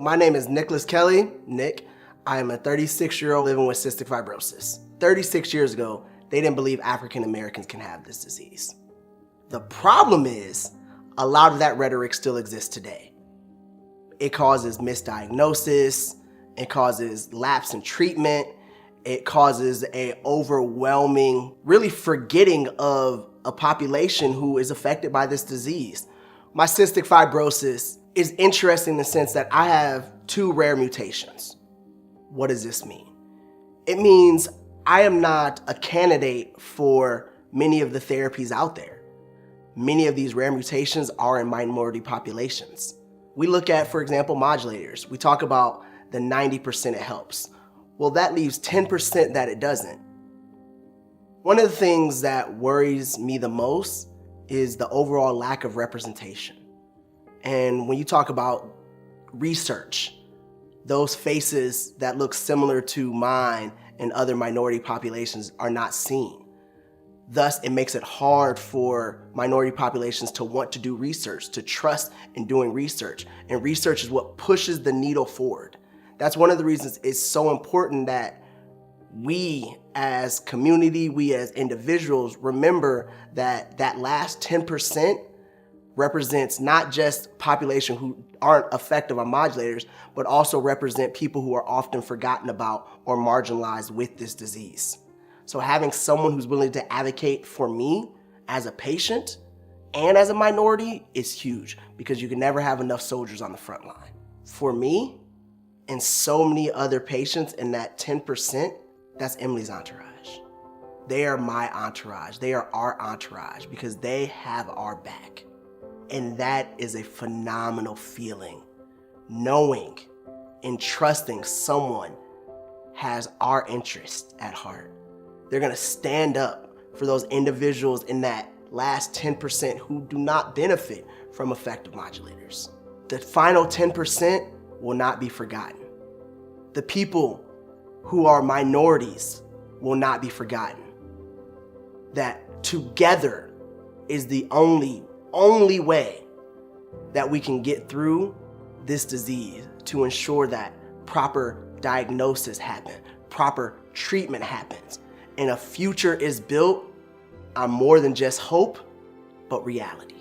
My name is N.Kelly, Nick. I am a 36-year-old living with cystic fibrosis. 36 years ago, they didn't believe African Americans can have this disease. The problem is, a lot of that rhetoric still exists today. It causes misdiagnosis, it causes lapse in treatment, it causes a overwhelming, really forgetting of a population who is affected by this disease. My cystic fibrosis is interesting in the sense that I have 2 rare mutations. What does this mean? It means I am not a candidate for many of the therapies out there. Many of these rare mutations are in minority populations. We look at, for example, modulators. We talk about the 90% it helps. Well, that leaves 10% that it doesn't. One of the things that worries me the most is the overall lack of representation. And when you talk about research, those faces that look similar to mine and other minority populations are not seen. Thus, it makes it hard for minority populations to want to do research, to trust in doing research. And research is what pushes the needle forward. That's one of the reasons it's so important that we as community, we as individuals, remember that that last 10% represents not just population who aren't effective on modulators, but also represent people who are often forgotten about or marginalized with this disease. So having someone who's willing to advocate for me as a patient and as a minority is huge, because you can never have enough soldiers on the front line. For me and so many other patients in that 10%, that's Emily's entourage. They are my entourage. They are our entourage because they have our back. And that is a phenomenal feeling, knowing and trusting someone has our interest at heart. They're gonna stand up for those individuals in that last 10% who do not benefit from effective modulators. The final 10% will not be forgotten. The people who are minorities will not be forgotten. That together is the only way that we can get through this disease to ensure that proper diagnosis happens, proper treatment happens, and a future is built on more than just hope, but reality.